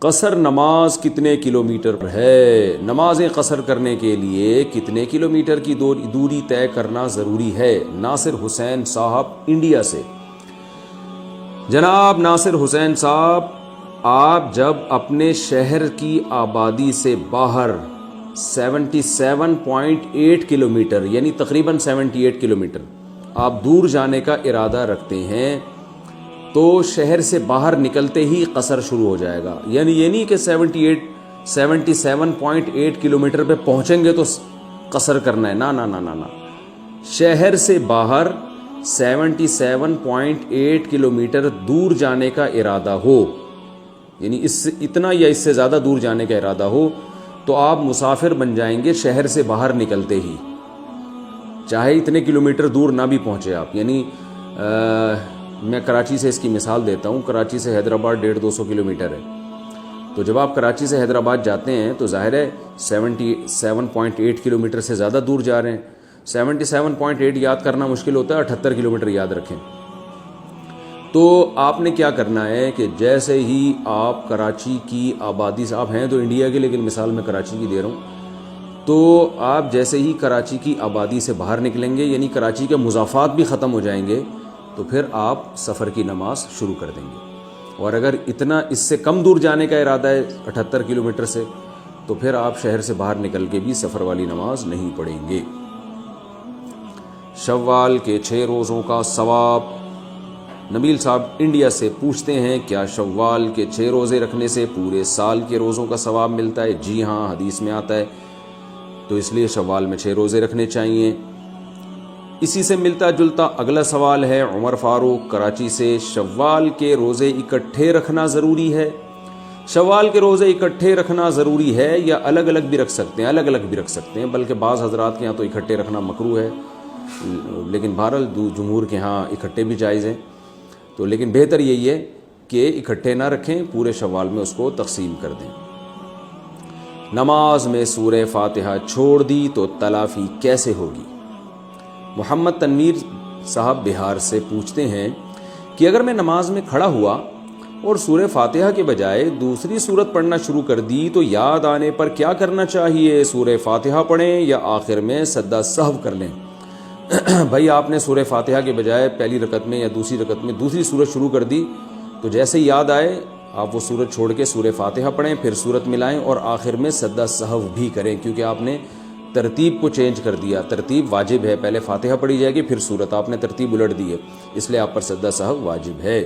قصر نماز کتنے کلومیٹر ہے؟ نمازیں قصر کرنے کے لیے کتنے کلومیٹر کی دوری طے کرنا ضروری ہے؟ ناصر حسین صاحب انڈیا سے۔ جناب ناصر حسین صاحب، آپ جب اپنے شہر کی آبادی سے باہر 77.8 کلومیٹر یعنی تقریباً 78 کلومیٹر آپ دور جانے کا ارادہ رکھتے ہیں تو شہر سے باہر نکلتے ہی قصر شروع ہو جائے گا۔ یعنی یہ نہیں کہ 77.8 کلومیٹر پہ پہنچیں گے تو قصر کرنا ہے، نہ۔ شہر سے باہر 77.8 کلومیٹر دور جانے کا ارادہ ہو، یعنی اس سے اتنا یا اس سے زیادہ دور جانے کا ارادہ ہو تو آپ مسافر بن جائیں گے شہر سے باہر نکلتے ہی، چاہے اتنے کلومیٹر دور نہ بھی پہنچے آپ۔ یعنی میں کراچی سے اس کی مثال دیتا ہوں، کراچی سے حیدرآباد 150-200 کلومیٹر ہے، تو جب آپ کراچی سے حیدرآباد جاتے ہیں تو ظاہر ہے 77.8 کلومیٹر سے زیادہ دور جا رہے ہیں۔ 77.8 یاد کرنا مشکل ہوتا ہے، 78 کلومیٹر یاد رکھیں۔ تو آپ نے کیا کرنا ہے کہ جیسے ہی آپ کراچی کی آبادی سے، آپ ہیں تو انڈیا کے لیکن مثال میں کراچی کی دے رہا ہوں، تو آپ جیسے ہی کراچی کی آبادی سے باہر نکلیں گے، یعنی کراچی کے مضافات بھی ختم ہو جائیں گے، تو پھر آپ سفر کی نماز شروع کر دیں گے۔ اور اگر اتنا اس سے کم دور جانے کا ارادہ ہے 78 کلومیٹر سے، تو پھر آپ شہر سے باہر نکل کے بھی سفر والی نماز نہیں پڑھیں گے۔ شوال کے 6 روزوں کا ثواب، نبیل صاحب انڈیا سے پوچھتے ہیں کیا شوال کے 6 روزے رکھنے سے پورے سال کے روزوں کا ثواب ملتا ہے؟ جی ہاں، حدیث میں آتا ہے، تو اس لیے شوال میں 6 روزے رکھنے چاہیے۔ اسی سے ملتا جلتا اگلا سوال ہے عمر فاروق کراچی سے، شوال کے روزے اکٹھے رکھنا ضروری ہے؟ شوال کے روزے اکٹھے رکھنا ضروری ہے یا الگ الگ بھی رکھ سکتے ہیں؟ الگ الگ بھی رکھ سکتے ہیں، بلکہ بعض حضرات کے ہاں تو اکٹھے رکھنا مکروہ ہے، لیکن بہرحال جمہور کے ہاں اکٹھے بھی جائز ہیں۔ تو لیکن بہتر یہی ہے کہ اکٹھے نہ رکھیں، پورے شوال میں اس کو تقسیم کر دیں۔ نماز میں سورہ فاتحہ چھوڑ دی تو تلافی کیسے ہوگی؟ محمد تنویر صاحب بہار سے پوچھتے ہیں کہ اگر میں نماز میں کھڑا ہوا اور سورہ فاتحہ کے بجائے دوسری سورت پڑھنا شروع کر دی تو یاد آنے پر کیا کرنا چاہیے؟ سورہ فاتحہ پڑھیں یا آخر میں سجدہ سہو کر لیں؟ بھائی آپ نے سورہ فاتحہ کے بجائے پہلی رکعت میں یا دوسری رکعت میں دوسری سورت شروع کر دی، تو جیسے یاد آئے آپ وہ سورت چھوڑ کے سورہ فاتحہ پڑھیں، پھر سورت ملائیں اور آخر میں سجدہ سہو بھی کریں، کیونکہ آپ نے ترتیب کو چینج کر دیا۔ ترتیب واجب ہے، پہلے فاتحہ پڑھی جائے گی پھر سورت، آپ نے ترتیب الٹ دی ہے، اس لیے آپ پر سجدہ سہو واجب ہے۔